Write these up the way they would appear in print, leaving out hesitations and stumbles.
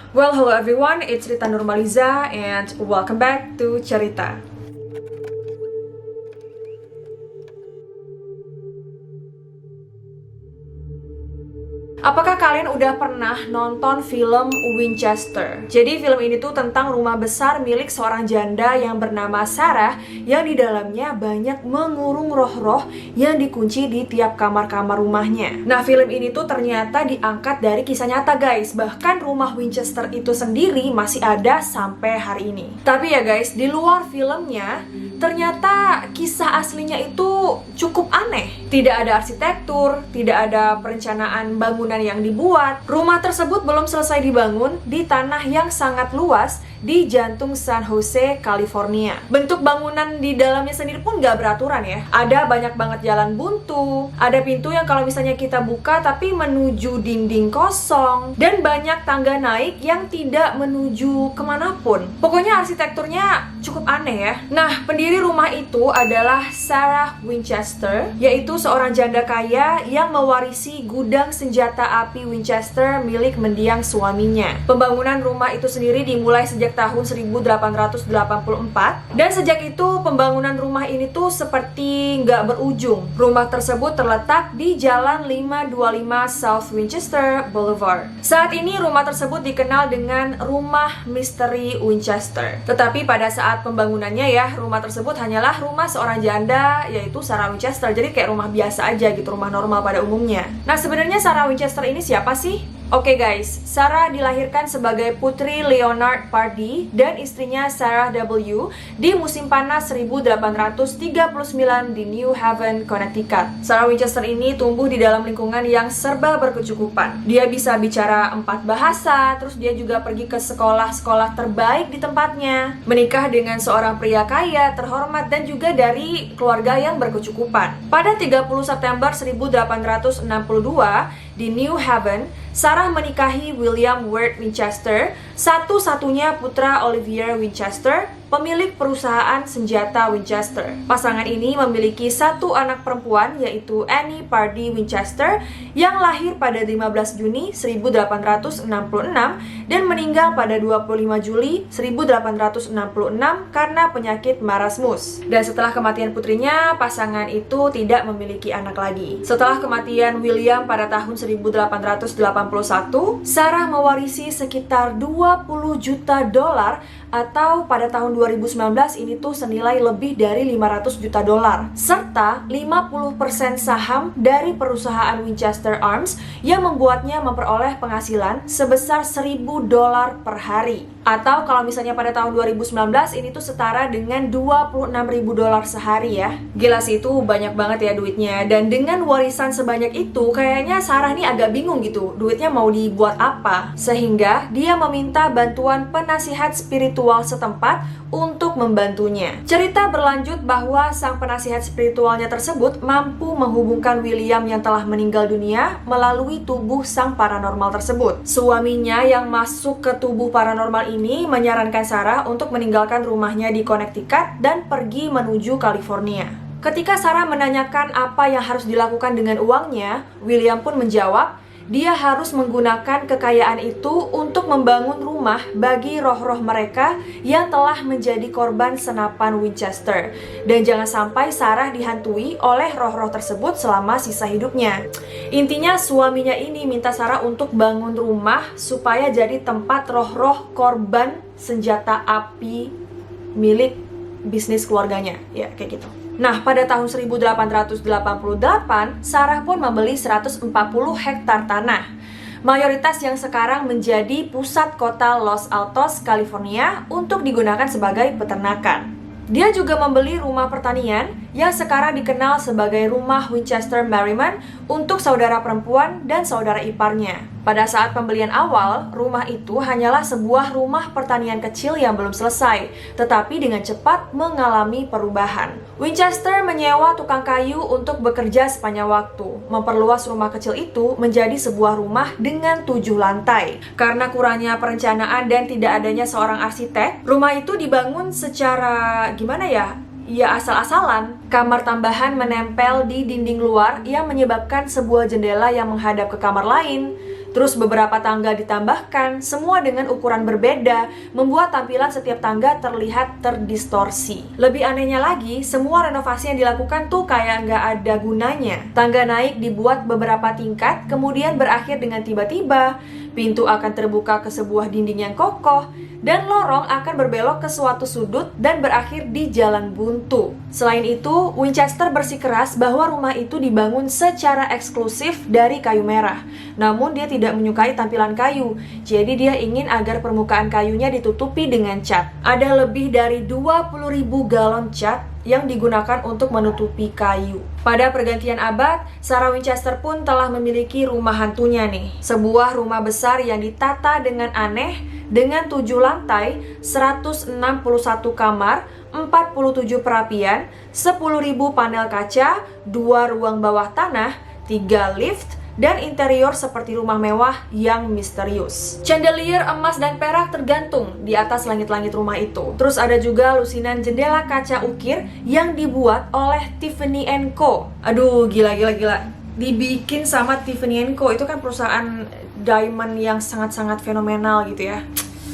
Well, hello everyone, it's Rita Nurmaliza and welcome back to Cerita. Apakah kalian udah pernah nonton film Winchester? Jadi film ini tuh tentang rumah besar milik seorang janda yang bernama Sarah, yang di dalamnya banyak mengurung roh-roh yang dikunci di tiap kamar-kamar rumahnya. Nah, film ini tuh ternyata diangkat dari kisah nyata guys. Bahkan rumah Winchester itu sendiri masih ada sampai hari ini. Tapi ya guys, di luar filmnya ternyata kisah aslinya itu cukup aneh. Tidak ada arsitektur, tidak ada perencanaan bangunan yang dibuat. Rumah tersebut belum selesai dibangun di tanah yang sangat luas di jantung San Jose, California. Bentuk bangunan di dalamnya sendiri pun gak beraturan ya. Ada banyak banget jalan buntu, ada pintu yang kalau misalnya kita buka tapi menuju dinding kosong, dan banyak tangga naik yang tidak menuju kemanapun. Pokoknya arsitekturnya cukup aneh ya. Nah, pendiri rumah itu adalah Sarah Winchester, yaitu seorang janda kaya yang mewarisi gudang senjata api Winchester milik mendiang suaminya. Pembangunan rumah itu sendiri dimulai sejak tahun 1884, dan sejak itu pembangunan rumah ini tuh seperti nggak berujung. Rumah tersebut terletak di Jalan 525 South Winchester Boulevard. Saat ini rumah tersebut dikenal dengan Rumah Misteri Winchester. Tetapi pada saat pembangunannya ya, rumah tersebut hanyalah rumah seorang janda, yaitu Sarah Winchester. Jadi kayak rumah biasa aja gitu, rumah normal pada umumnya. Nah, sebenarnya Sarah Winchester ini siapa sih? Oke guys, Sarah dilahirkan sebagai putri Leonard Pardee dan istrinya Sarah W. di musim panas 1839 di New Haven, Connecticut. Sarah Winchester ini tumbuh di dalam lingkungan yang serba berkecukupan. Dia bisa bicara 4 bahasa, terus dia juga pergi ke sekolah-sekolah terbaik di tempatnya. Menikah dengan seorang pria kaya, terhormat, dan juga dari keluarga yang berkecukupan. Pada 30 September 1862 di New Haven, Sarah menikahi William Ward Winchester, satu-satunya putra Oliver Winchester, pemilik perusahaan senjata Winchester. Pasangan ini memiliki satu anak perempuan, yaitu Annie Pardee Winchester, yang lahir pada 15 Juni 1866 dan meninggal pada 25 Juli 1866 karena penyakit marasmus. Dan setelah kematian putrinya, pasangan itu tidak memiliki anak lagi. Setelah kematian William pada tahun 1881, Sarah mewarisi sekitar 20 juta dolar, atau pada tahun 2019 ini tuh senilai lebih dari 500 juta dolar, serta 50% saham dari perusahaan Winchester Arms yang membuatnya memperoleh penghasilan sebesar 1.000 dolar per hari. Atau kalau misalnya pada tahun 2019 ini tuh setara dengan 26.000 dolar sehari ya. Gila sih, itu banyak banget ya duitnya. Dan dengan warisan sebanyak itu, kayaknya Sarah nih agak bingung gitu, duitnya mau dibuat apa. Sehingga dia meminta bantuan penasihat spiritual setempat untuk membantunya. Cerita berlanjut bahwa sang penasihat spiritualnya tersebut mampu menghubungkan William yang telah meninggal dunia melalui tubuh sang paranormal tersebut. Suaminya yang masuk ke tubuh paranormal ini menyarankan Sarah untuk meninggalkan rumahnya di Connecticut dan pergi menuju California. Ketika Sarah menanyakan apa yang harus dilakukan dengan uangnya, William pun menjawab dia harus menggunakan kekayaan itu untuk membangun rumah bagi roh-roh mereka yang telah menjadi korban senapan Winchester. Dan jangan sampai Sarah dihantui oleh roh-roh tersebut selama sisa hidupnya. Intinya suaminya ini minta Sarah untuk bangun rumah supaya jadi tempat roh-roh korban senjata api milik bisnis keluarganya. Ya, kayak gitu. Nah, pada tahun 1888, Sarah pun membeli 140 hektar tanah, mayoritas yang sekarang menjadi pusat kota Los Altos, California, untuk digunakan sebagai peternakan. Dia juga membeli rumah pertanian yang sekarang dikenal sebagai Rumah Winchester Merriman untuk saudara perempuan dan saudara iparnya. Pada saat pembelian awal, rumah itu hanyalah sebuah rumah pertanian kecil yang belum selesai, tetapi dengan cepat mengalami perubahan. Winchester menyewa tukang kayu untuk bekerja sepanjang waktu, memperluas rumah kecil itu menjadi sebuah rumah dengan 7 lantai. Karena kurangnya perencanaan dan tidak adanya seorang arsitek, rumah itu dibangun secara ya asal-asalan. Kamar tambahan menempel di dinding luar yang menyebabkan sebuah jendela yang menghadap ke kamar lain. Terus beberapa tangga ditambahkan, semua dengan ukuran berbeda, membuat tampilan setiap tangga terlihat terdistorsi. Lebih anehnya lagi, semua renovasi yang dilakukan tuh kayak nggak ada gunanya. Tangga naik dibuat beberapa tingkat, kemudian berakhir dengan tiba-tiba pintu akan terbuka ke sebuah dinding yang kokoh, dan lorong akan berbelok ke suatu sudut dan berakhir di jalan buntu. Selain itu, Winchester bersikeras bahwa rumah itu dibangun secara eksklusif dari kayu merah. Namun dia tidak menyukai tampilan kayu, jadi dia ingin agar permukaan kayunya ditutupi dengan cat. Ada lebih dari 20.000 galon cat yang digunakan untuk menutupi kayu. Pada pergantian abad, Sarah Winchester pun telah memiliki rumah hantunya nih. Sebuah rumah besar yang ditata dengan aneh, dengan 7 lantai, 161 kamar, 47 perapian, 10.000 panel kaca, 2 ruang bawah tanah, 3 lift, dan interior seperti rumah mewah yang misterius. Chandelier emas dan perak tergantung di atas langit-langit rumah itu. Terus ada juga lusinan jendela kaca ukir yang dibuat oleh Tiffany & Co. Aduh, gila. Dibikin sama Tiffany & Co. Itu kan perusahaan diamond yang sangat-sangat fenomenal gitu ya.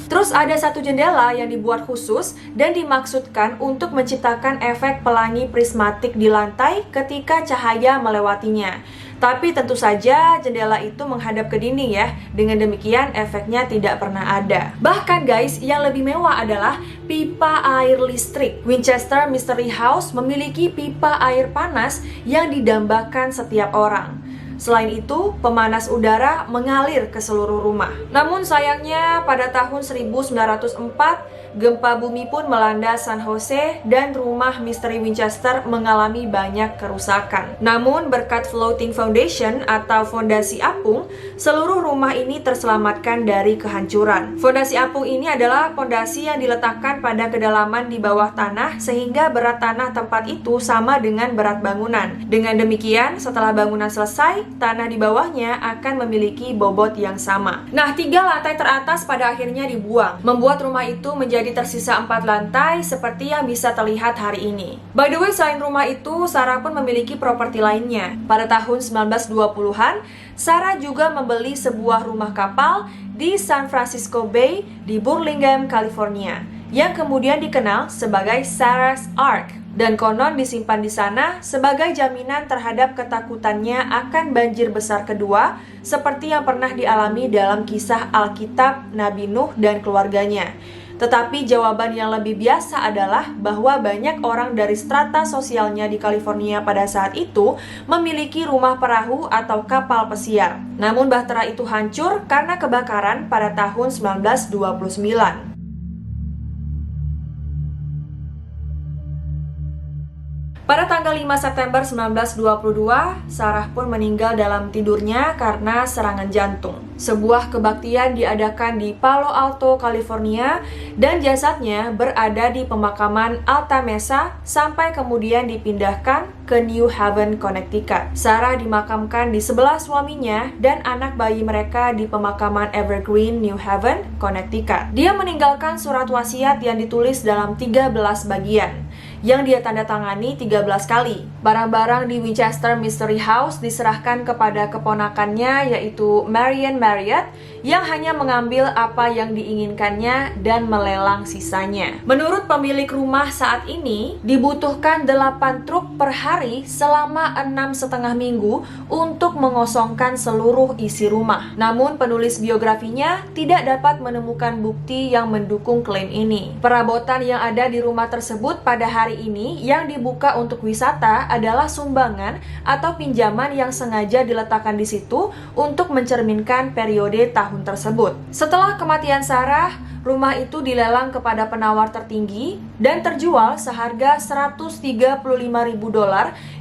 Terus ada satu jendela yang dibuat khusus dan dimaksudkan untuk menciptakan efek pelangi prismatik di lantai ketika cahaya melewatinya. Tapi tentu saja jendela itu menghadap ke dinding ya. Dengan demikian efeknya tidak pernah ada. Bahkan guys, yang lebih mewah adalah pipa air listrik. Winchester Mystery House memiliki pipa air panas yang didambakan setiap orang. Selain itu, pemanas udara mengalir ke seluruh rumah. Namun sayangnya pada tahun 1904, gempa bumi pun melanda San Jose dan rumah misteri Winchester mengalami banyak kerusakan. Namun berkat Floating Foundation atau fondasi apung, seluruh rumah ini terselamatkan dari kehancuran. Fondasi apung ini adalah fondasi yang diletakkan pada kedalaman di bawah tanah sehingga berat tanah tempat itu sama dengan berat bangunan. Dengan demikian, setelah bangunan selesai, tanah di bawahnya akan memiliki bobot yang sama. Nah, 3 lantai teratas pada akhirnya dibuang, membuat rumah itu menjadi tersisa 4 lantai seperti yang bisa terlihat hari ini. By the way, selain rumah itu, Sarah pun memiliki properti lainnya. Pada tahun 1920-an, Sarah juga membeli sebuah rumah kapal di San Francisco Bay di Burlingame, California, yang kemudian dikenal sebagai Sarah's Ark. Dan konon disimpan di sana sebagai jaminan terhadap ketakutannya akan banjir besar kedua seperti yang pernah dialami dalam kisah Alkitab Nabi Nuh dan keluarganya. Tetapi jawaban yang lebih biasa adalah bahwa banyak orang dari strata sosialnya di California pada saat itu memiliki rumah perahu atau kapal pesiar. Namun bahtera itu hancur karena kebakaran pada tahun 1929. Pada tanggal 5 September 1922, Sarah pun meninggal dalam tidurnya karena serangan jantung. Sebuah kebaktian diadakan di Palo Alto, California, dan jasadnya berada di pemakaman Alta Mesa sampai kemudian dipindahkan ke New Haven, Connecticut. Sarah dimakamkan di sebelah suaminya dan anak bayi mereka di pemakaman Evergreen, New Haven, Connecticut. Dia meninggalkan surat wasiat yang ditulis dalam 13 bagian, yang dia tanda tangani 13 kali. Barang-barang di Winchester Mystery House diserahkan kepada keponakannya yaitu Marian Marriott yang hanya mengambil apa yang diinginkannya dan melelang sisanya. Menurut pemilik rumah saat ini, dibutuhkan 8 truk per hari selama 6,5 minggu untuk mengosongkan seluruh isi rumah. Namun penulis biografinya tidak dapat menemukan bukti yang mendukung klaim ini. Perabotan yang ada di rumah tersebut pada hari ini yang dibuka untuk wisata adalah sumbangan atau pinjaman yang sengaja diletakkan di situ untuk mencerminkan periode tahun tersebut. Setelah kematian Sarah, rumah itu dilelang kepada penawar tertinggi dan terjual seharga $135.000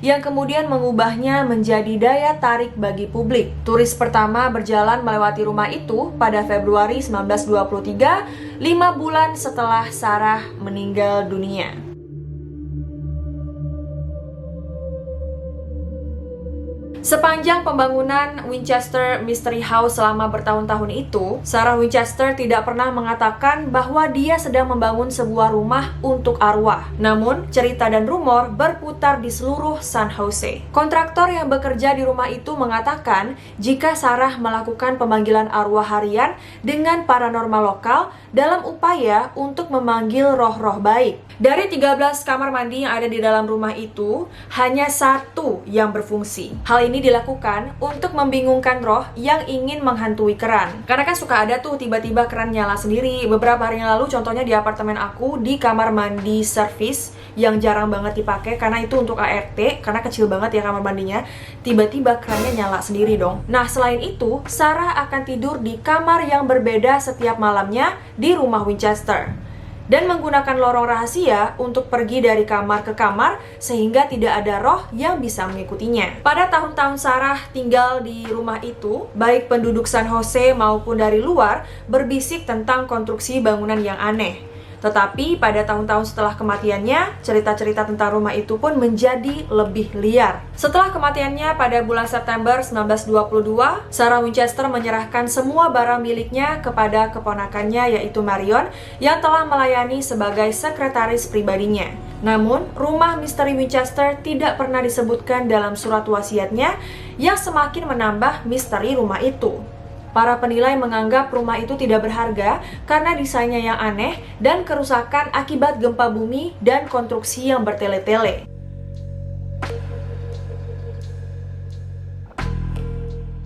yang kemudian mengubahnya menjadi daya tarik bagi publik. Turis pertama berjalan melewati rumah itu pada Februari 1923, 5 bulan setelah Sarah meninggal dunia. Sepanjang pembangunan Winchester Mystery House selama bertahun-tahun itu, Sarah Winchester tidak pernah mengatakan bahwa dia sedang membangun sebuah rumah untuk arwah. Namun, cerita dan rumor berputar di seluruh San Jose. Kontraktor yang bekerja di rumah itu mengatakan jika Sarah melakukan pemanggilan arwah harian dengan paranormal lokal dalam upaya untuk memanggil roh-roh baik. Dari 13 kamar mandi yang ada di dalam rumah itu, hanya satu yang berfungsi. Hal ini dilakukan untuk membingungkan roh yang ingin menghantui keran. Karena kan suka ada tuh tiba-tiba keran nyala sendiri. Beberapa hari yang lalu contohnya di apartemen aku, di kamar mandi service yang jarang banget dipakai karena itu untuk ART, karena kecil banget ya kamar mandinya, tiba-tiba kerannya nyala sendiri dong. Nah, selain itu, Sarah akan tidur di kamar yang berbeda setiap malamnya di rumah Winchester dan menggunakan lorong rahasia untuk pergi dari kamar ke kamar sehingga tidak ada roh yang bisa mengikutinya. Pada tahun-tahun Sarah tinggal di rumah itu, baik penduduk San Jose maupun dari luar berbisik tentang konstruksi bangunan yang aneh. Tetapi pada tahun-tahun setelah kematiannya, cerita-cerita tentang rumah itu pun menjadi lebih liar. Setelah kematiannya pada bulan September 1922, Sarah Winchester menyerahkan semua barang miliknya kepada keponakannya yaitu Marion yang telah melayani sebagai sekretaris pribadinya. Namun, rumah misteri Winchester tidak pernah disebutkan dalam surat wasiatnya yang semakin menambah misteri rumah itu. Para penilai menganggap rumah itu tidak berharga karena desainnya yang aneh dan kerusakan akibat gempa bumi dan konstruksi yang bertele-tele.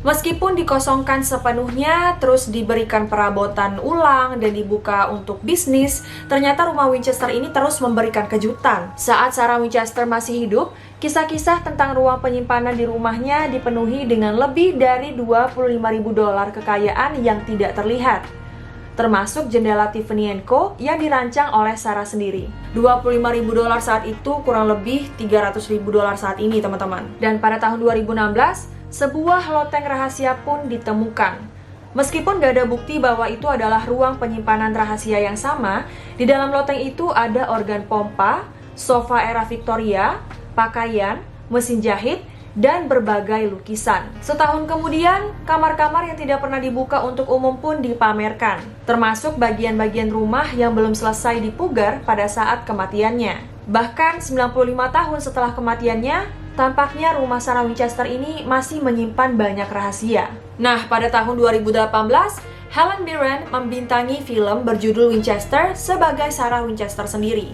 Meskipun dikosongkan sepenuhnya, terus diberikan perabotan ulang dan dibuka untuk bisnis, ternyata rumah Winchester ini terus memberikan kejutan. Saat Sarah Winchester masih hidup, kisah-kisah tentang ruang penyimpanan di rumahnya dipenuhi dengan lebih dari $25.000 kekayaan yang tidak terlihat, termasuk jendela Tiffany & Co. yang dirancang oleh Sarah sendiri. $25.000 saat itu kurang lebih $300.000 saat ini, teman-teman. Dan pada tahun 2016, sebuah loteng rahasia pun ditemukan. Meskipun gak ada bukti bahwa itu adalah ruang penyimpanan rahasia yang sama, di dalam loteng itu ada organ pompa, sofa era Victoria, pakaian, mesin jahit, dan berbagai lukisan. Setahun kemudian, kamar-kamar yang tidak pernah dibuka untuk umum pun dipamerkan, termasuk bagian-bagian rumah yang belum selesai dipugar pada saat kematiannya. Bahkan 95 tahun setelah kematiannya, tampaknya rumah Sarah Winchester ini masih menyimpan banyak rahasia. Nah, pada tahun 2018, Helen Mirren membintangi film berjudul Winchester sebagai Sarah Winchester sendiri.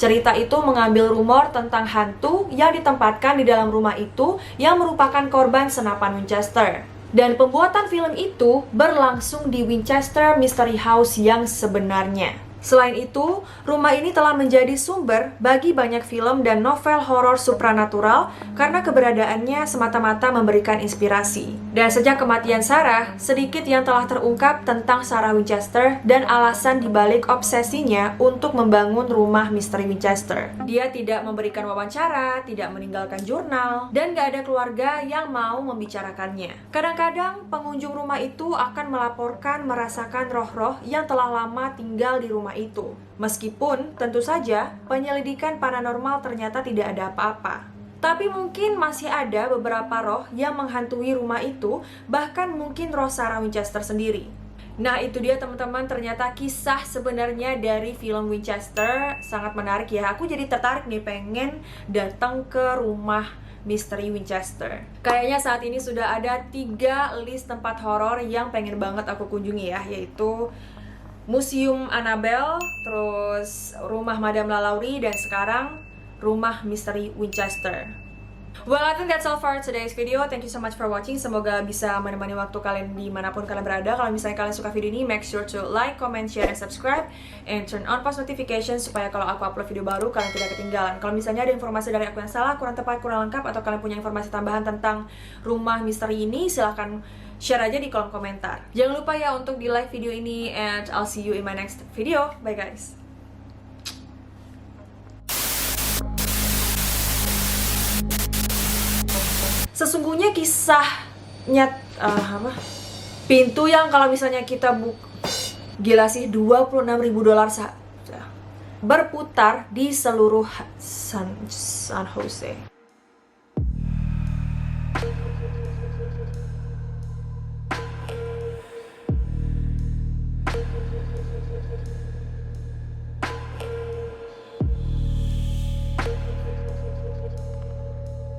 Cerita itu mengambil rumor tentang hantu yang ditempatkan di dalam rumah itu yang merupakan korban senapan Winchester. Dan pembuatan film itu berlangsung di Winchester Mystery House yang sebenarnya. Selain itu, rumah ini telah menjadi sumber bagi banyak film dan novel horor supranatural karena keberadaannya semata-mata memberikan inspirasi. Dan sejak kematian Sarah, sedikit yang telah terungkap tentang Sarah Winchester dan alasan dibalik obsesinya untuk membangun rumah misteri Winchester. Dia tidak memberikan wawancara, tidak meninggalkan jurnal, dan gak ada keluarga yang mau membicarakannya. Kadang-kadang pengunjung rumah itu akan melaporkan merasakan roh-roh yang telah lama tinggal di rumah itu. Meskipun tentu saja penyelidikan paranormal ternyata tidak ada apa-apa. Tapi mungkin masih ada beberapa roh yang menghantui rumah itu, bahkan mungkin roh Sarah Winchester sendiri. Nah, itu dia teman-teman, ternyata kisah sebenarnya dari film Winchester. Sangat menarik ya, aku jadi tertarik nih pengen datang ke rumah misteri Winchester. Kayaknya saat ini sudah ada 3 list tempat horor yang pengen banget aku kunjungi ya, yaitu Museum Annabelle, terus Rumah Madame Lalaurie, dan sekarang Rumah Misteri Winchester. Well, I think that's all for today's video. Thank you so much for watching. Semoga bisa menemani waktu kalian dimanapun kalian berada. Kalau misalnya kalian suka video ini, make sure to like, comment, share, and subscribe. And turn on post notifications supaya kalau aku upload video baru, kalian tidak ketinggalan. Kalau misalnya ada informasi dari aku yang salah, kurang tepat, kurang lengkap, atau kalian punya informasi tambahan tentang rumah misteri ini, silahkan share aja di kolom komentar. Jangan lupa ya untuk di like video ini, and I'll see you in my next video. Bye guys. Sesungguhnya kisahnya pintu yang kalau misalnya kita gila sih, $26.000 berputar di seluruh San Jose.